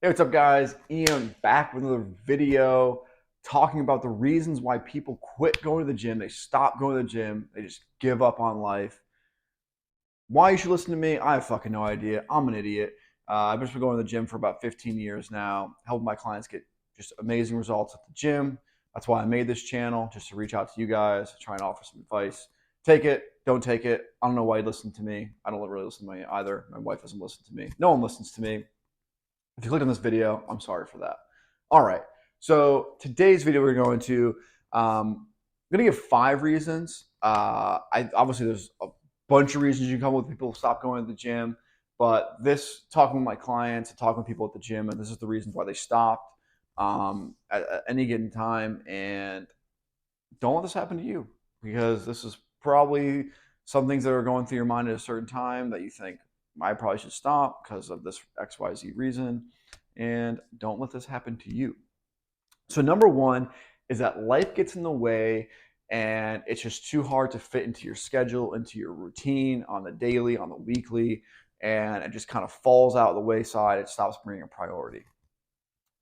Hey, what's up, guys? Ian back with another video talking about the reasons why people quit going to the gym. They stop going to the gym. They just give up on life. Why you should listen to me, I have fucking no idea. I'm an idiot. I've been going to the gym for about 15 years now, helping my clients get just amazing results at the gym. That's why I made this channel, just to reach out to you guys, try and offer some advice. Take it, don't take it. I don't know why you listen to me. I don't really listen to me either. My wife doesn't listen to me. No one listens to me. If you click on this video, I'm sorry for that. All right. So today's video we're going to I'm going to give 5 reasons. I obviously there's a bunch of reasons you can come up with people stop going to the gym, but this talking with my clients and talking with people at the gym, and this is the reasons why they stopped at any given time. And don't let this happen to you, because this is probably some things that are going through your mind at a certain time that you think I probably should stop because of this XYZ reason. And don't let this happen to you. So, number one is that life gets in the way and it's just too hard to fit into your schedule, into your routine on the daily, on the weekly, and it just kind of falls out of the wayside. It stops being a priority.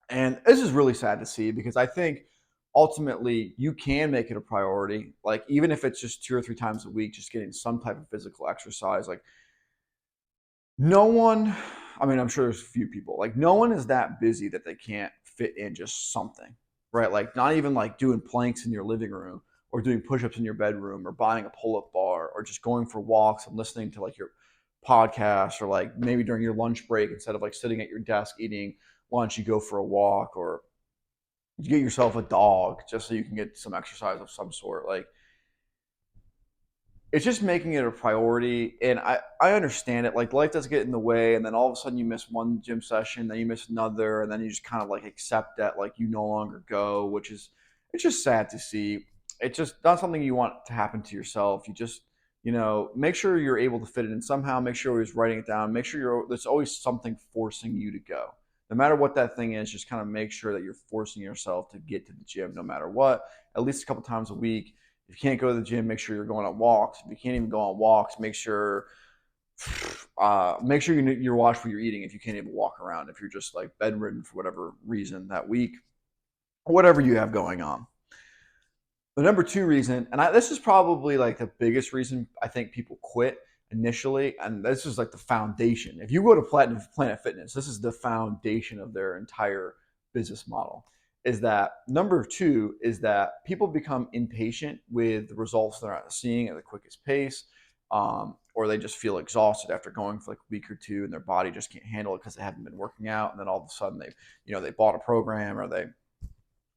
And this is really sad to see, because I think ultimately you can make it a priority. Like, even if it's just 2 or 3 times a week, just getting some type of physical exercise. Like, no one, I mean, I'm sure there's a few people, like, no one is that busy that they can't fit in just something, right? Like, not even like doing planks in your living room, or doing push ups in your bedroom, or buying a pull up bar, or just going for walks and listening to like your podcast, or like maybe during your lunch break, instead of like sitting at your desk eating lunch, you go for a walk, or you get yourself a dog just so you can get some exercise of some sort. Like, it's just making it a priority. And I understand it. Like, life does get in the way, and then all of a sudden you miss one gym session, then you miss another, and then you just kind of like accept that like you no longer go, which is, it's just sad to see. It's just not something you want to happen to yourself. You just, make sure you're able to fit it in somehow. Make sure you're writing it down. Make sure there's always something forcing you to go. No matter what that thing is, just kind of make sure that you're forcing yourself to get to the gym no matter what, at least a couple times a week. If you can't go to the gym, make sure you're going on walks. If you can't even go on walks, make sure you're watch what you're eating. If you can't even walk around, if you're just like bedridden for whatever reason that week, or whatever you have going on. The number two reason, and this is probably like the biggest reason I think people quit initially, and this is like the foundation. If you go to Planet Fitness, this is the foundation of their entire business model. Is that number two? Is that people become impatient with the results they're not seeing at the quickest pace, or they just feel exhausted after going for like a week or two, and their body just can't handle it because they haven't been working out, and then all of a sudden they bought a program, or they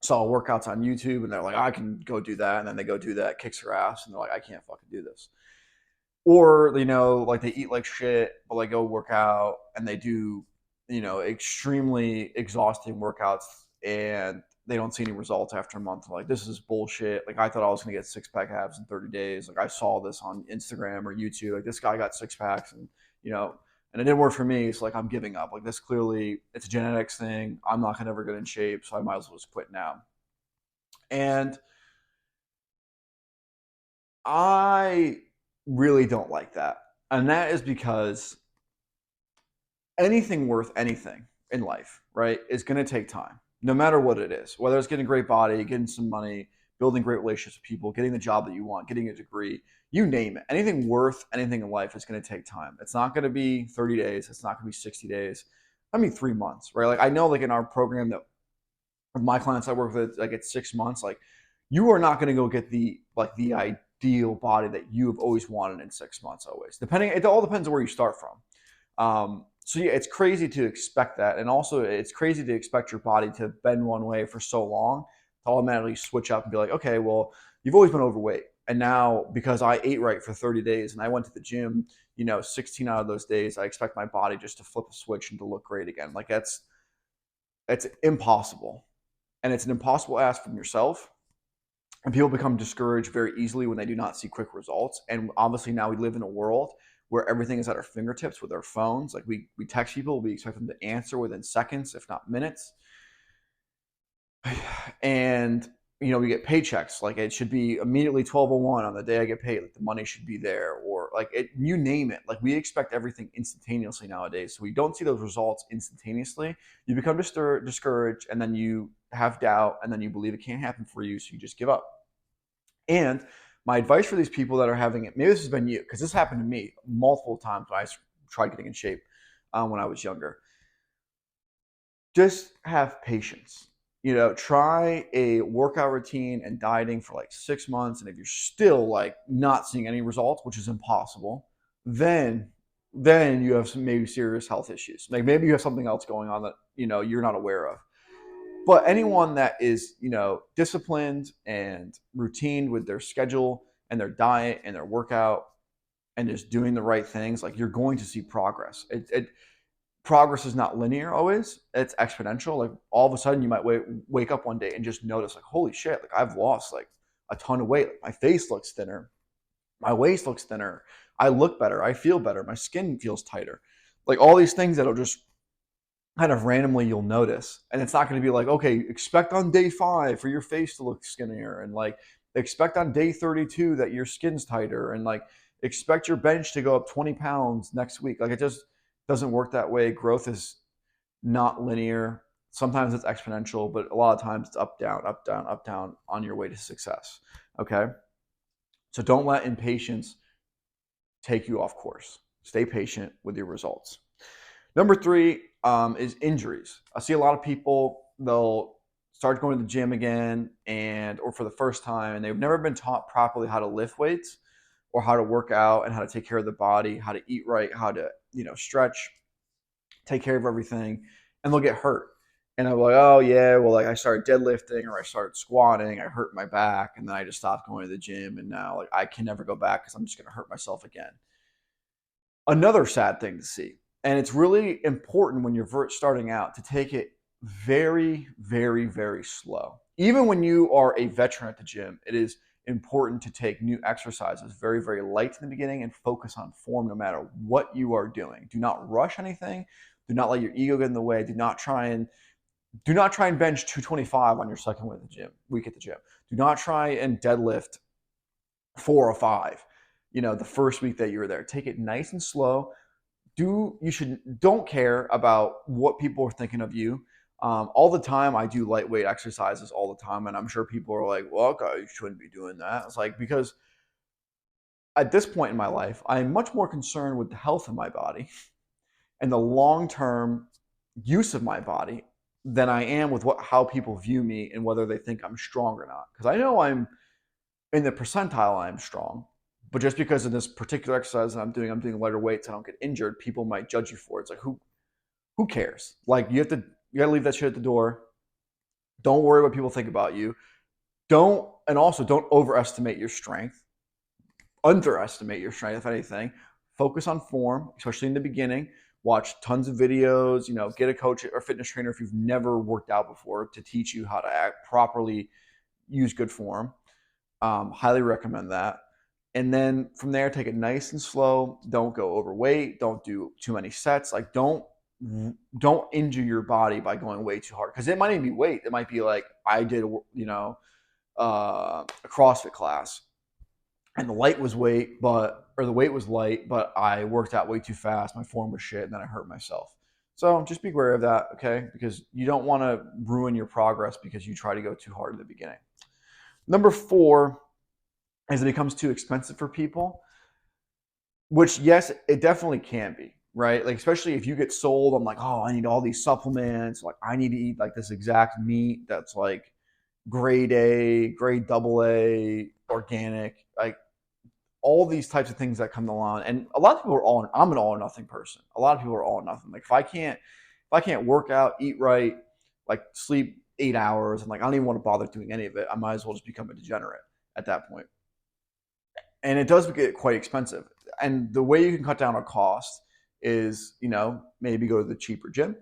saw workouts on YouTube, and they're like, I can go do that. And then they go do that, kicks her ass, and they're like, I can't fucking do this. Or, like they eat like shit, but they go work out and they do, extremely exhausting workouts, and they don't see any results after a month. They're like, this is bullshit. Like, I thought I was going to get six pack abs in 30 days. Like, I saw this on Instagram or YouTube. Like, this guy got six packs, and, and it didn't work for me. So, like, I'm giving up. Like, this clearly, it's a genetics thing. I'm not going to ever get in shape. So I might as well just quit now. And I really don't like that. And that is because anything worth anything in life, right, is going to take time, no matter what it is. Whether it's getting a great body, getting some money, building great relationships with people, getting the job that you want, getting a degree, you name it. Anything worth anything in life is going to take time. It's not going to be 30 days. It's not going to be 60 days. I mean, 3 months, right? Like, I know, like, in our program that with my clients I work with, like, it's 6 months. Like, you are not going to go get the ideal body that you have always wanted in 6 months. Always, depending, it all depends on where you start from. So yeah, it's crazy to expect that, and also it's crazy to expect your body to bend one way for so long to automatically switch up and be like, okay, well, you've always been overweight, and now because I ate right for 30 days and I went to the gym, 16 out of those days, I expect my body just to flip a switch and to look great again. Like, that's impossible, and it's an impossible ask from yourself. And people become discouraged very easily when they do not see quick results. And obviously now we live in a world where everything is at our fingertips with our phones. Like, we text people, we expect them to answer within seconds, if not minutes. And we get paychecks. Like it should be immediately 12:01 on the day I get paid. Like the money should be there, or like you name it. Like we expect everything instantaneously nowadays. So we don't see those results instantaneously. You become discouraged, and then you have doubt, and then you believe it can't happen for you, so you just give up. And my advice for these people that are having it, maybe this has been you, because this happened to me multiple times when I tried getting in shape when I was younger. Just have patience. Try a workout routine and dieting for like 6 months. And if you're still like not seeing any results, which is impossible, then you have some maybe serious health issues. Like maybe you have something else going on that you're not aware of. But anyone that is disciplined and routine with their schedule and their diet and their workout and just doing the right things, like you're going to see progress. Progress is not linear always. It's exponential. Like all of a sudden you might wake up one day and just notice like, holy shit, like I've lost like a ton of weight. Like, my face looks thinner. My waist looks thinner. I look better. I feel better. My skin feels tighter. Like all these things that'll just kind of randomly you'll notice. And it's not going to be like, okay, expect on day 5 for your face to look skinnier, and like expect on day 32 that your skin's tighter, and like expect your bench to go up 20 pounds next week. Like it just doesn't work that way. Growth is not linear. Sometimes it's exponential, but a lot of times it's up, down, up, down, up, down on your way to success. Okay. So don't let impatience take you off course. Stay patient with your results. Number 3 is injuries. I see a lot of people, they'll start going to the gym again or for the first time, and they've never been taught properly how to lift weights or how to work out and how to take care of the body, how to eat right, how to, stretch, take care of everything, and they'll get hurt. And I'm like, oh yeah, well, like I started deadlifting or I started squatting, I hurt my back, and then I just stopped going to the gym, and now like I can never go back because I'm just gonna hurt myself again. Another sad thing to see. And it's really important when you're starting out to take it very, very, very slow. Even when you are a veteran at the gym, it is important to take new exercises very, very light in the beginning and focus on form no matter what you are doing. Do not rush anything. Do not let your ego get in the way. Do not try and bench 225 on your second week at the gym. Do not try and deadlift 405, the first week that you were there. Take it nice and slow. Don't care about what people are thinking of you. All the time, I do lightweight exercises all the time, and I'm sure people are like, "Well, okay, you shouldn't be doing that." It's like, because at this point in my life, I'm much more concerned with the health of my body and the long-term use of my body than I am with how people view me and whether they think I'm strong or not. Because I know I'm in the percentile, I'm strong. But just because of this particular exercise that I'm doing lighter weights, I don't get injured, people might judge you for it. It's like, who cares? Like you gotta leave that shit at the door. Don't worry what people think about you. Don't overestimate your strength. Underestimate your strength, if anything. Focus on form, especially in the beginning. Watch tons of videos, get a coach or fitness trainer if you've never worked out before to teach you how to properly use good form. Highly recommend that. And then from there, take it nice and slow. Don't go overweight. Don't do too many sets. Like don't injure your body by going way too hard, because it might even be weight. It might be like I did, a CrossFit class, and the weight was light, but I worked out way too fast. My form was shit, and then I hurt myself. So just be aware of that, okay? Because you don't want to ruin your progress because you try to go too hard in the beginning. Number 4 is it becomes too expensive for people, which, yes, it definitely can be, right? Like, especially if you get sold on like, oh, I need all these supplements. Like, I need to eat like this exact meat that's like grade A, grade AA, organic, like all these types of things that come along. And a lot of people I'm an all or nothing person. A lot of people are all or nothing. Like if I can't work out, eat right, like sleep 8 hours, and like I don't even want to bother doing any of it, I might as well just become a degenerate at that point. And it does get quite expensive. And the way you can cut down on cost is, maybe go to the cheaper gym,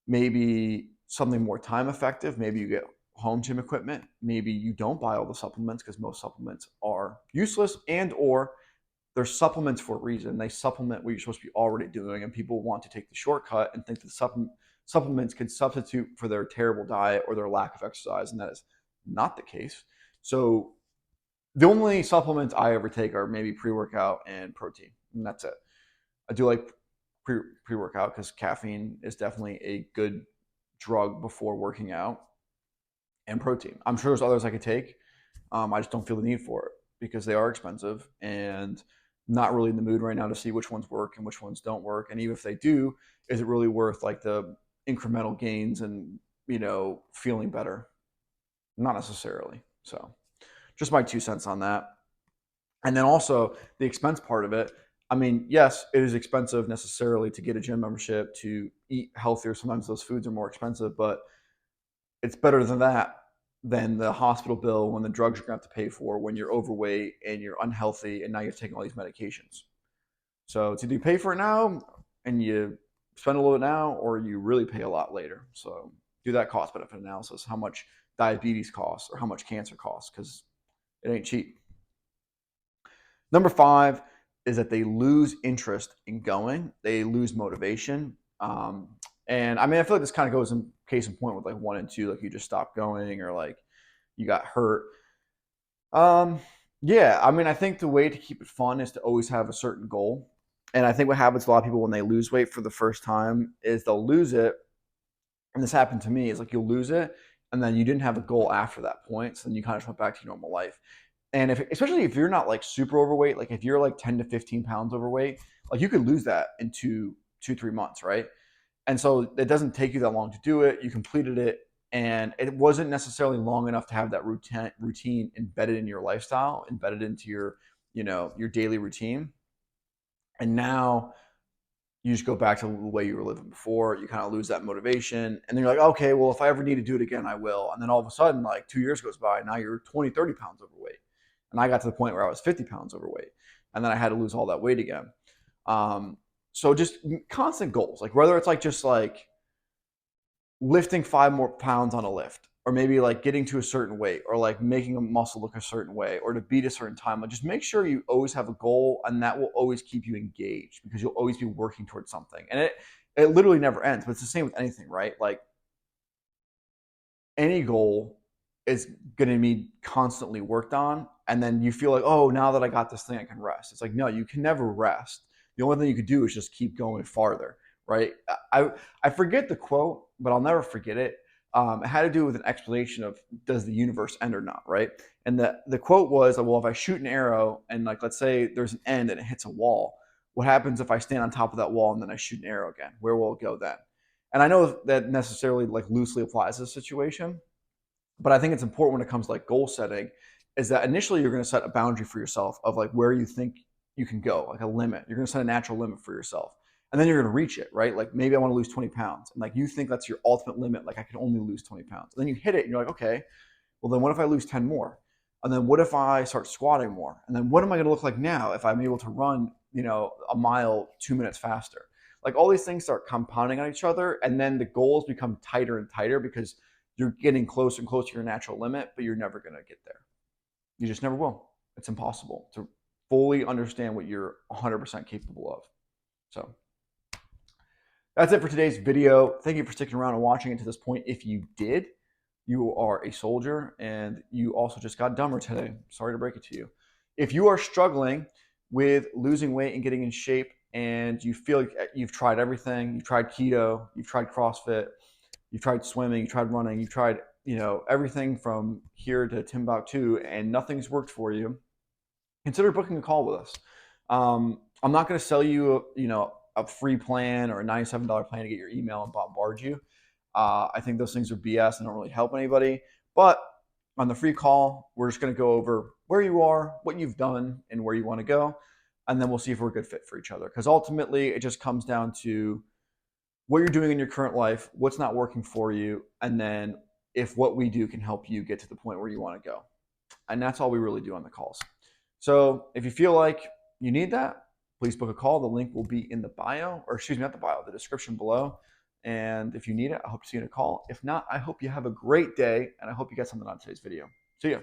maybe something more time effective. Maybe you get home gym equipment. Maybe you don't buy all the supplements, because most supplements are useless, or they're supplements for a reason. They supplement what you're supposed to be already doing, and people want to take the shortcut and think that supplements can substitute for their terrible diet or their lack of exercise, and that is not the case. So the only supplements I ever take are maybe pre-workout and protein, and that's it. I do like pre-workout because caffeine is definitely a good drug before working out, and protein. I'm sure there's others I could take. I just don't feel the need for it because they are expensive and not really in the mood right now to see which ones work and which ones don't work. And even if they do, is it really worth like the incremental gains and feeling better? Not necessarily. So just my 2 cents on that. And then also the expense part of it. I mean, yes, it is expensive necessarily to get a gym membership, to eat healthier. Sometimes those foods are more expensive, but it's better than that, than the hospital bill, when the drugs you're going to have to pay for when you're overweight and you're unhealthy and now you're taking all these medications. So it's either you pay for it now and you spend a little bit now, or you really pay a lot later. So do that cost benefit analysis, how much diabetes costs or how much cancer costs, because it ain't cheap. Number 5 is that they lose interest in going. They lose motivation. And I mean, I feel like this kind of goes in case in point with like 1 and 2, like you just stopped going or like you got hurt. Yeah, I mean, I think the way to keep it fun is to always have a certain goal. And I think what happens to a lot of people when they lose weight for the first time is they'll lose it. And this happened to me, is like you'll lose it and then you didn't have a goal after that point. So then you kind of just went back to your normal life. And especially if you're not like super overweight, like if you're like 10 to 15 pounds overweight, like you could lose that in 2, 3 months, right? And so it doesn't take you that long to do it. You completed it, and it wasn't necessarily long enough to have that routine embedded in your lifestyle, embedded into your daily routine. And now you just go back to the way you were living before. You kind of lose that motivation, and then you're like, okay, well, if I ever need to do it again, I will. And then all of a sudden, like 2 years goes by, now you're 20, 30 pounds overweight. And I got to the point where I was 50 pounds overweight, and then I had to lose all that weight again. So just constant goals, like whether it's like just like lifting 5 more pounds on a lift, or maybe like getting to a certain weight, or like making a muscle look a certain way, or to beat a certain time. Like just make sure you always have a goal, and that will always keep you engaged because you'll always be working towards something. And it literally never ends. But it's the same with anything, right? Like any goal is going to be constantly worked on, and then you feel like, oh, now that I got this thing, I can rest. It's like, no, you can never rest. The only thing you could do is just keep going farther, right? I forget the quote, but I'll never forget it. It had to do with an explanation of, does the universe end or not, right? And the quote was, well, if I shoot an arrow and like let's say there's an end and it hits a wall, what happens if I stand on top of that wall and then I shoot an arrow again? Where will it go then? And I know that necessarily like loosely applies to the situation, but I think it's important when it comes to like goal setting, is that initially you're going to set a boundary for yourself of like where you think you can go, like a limit. You're going to set a natural limit for yourself. And then you're going to reach it, right? Like maybe I want to lose 20 pounds. And like you think that's your ultimate limit. Like I can only lose 20 pounds. And then you hit it and you're like, okay, well then what if I lose 10 more? And then what if I start squatting more? And then what am I going to look like now if I'm able to run, a mile 2 minutes faster? Like all these things start compounding on each other. And then the goals become tighter and tighter because you're getting closer and closer to your natural limit, but you're never going to get there. You just never will. It's impossible to fully understand what you're 100% capable of. So that's it for today's video. Thank you for sticking around and watching it to this point. If you did, you are a soldier, and you also just got dumber today. Sorry to break it to you. If you are struggling with losing weight and getting in shape, and you feel like you've tried everything, you've tried keto, you've tried CrossFit, you've tried swimming, you've tried running, you've tried everything from here to Timbuktu, and nothing's worked for you, consider booking a call with us. I'm not going to sell you a free plan or a $97 plan to get your email and bombard you. I think those things are BS and don't really help anybody. But on the free call, we're just going to go over where you are, what you've done, and where you want to go. And then we'll see if we're a good fit for each other. Because ultimately, it just comes down to what you're doing in your current life, what's not working for you, and then if what we do can help you get to the point where you want to go. And that's all we really do on the calls. So if you feel like you need that, please book a call. The link will be in the bio, or excuse me, not the bio, the description below. And if you need it, I hope to see you in a call. If not, I hope you have a great day, and I hope you get something on today's video. See ya.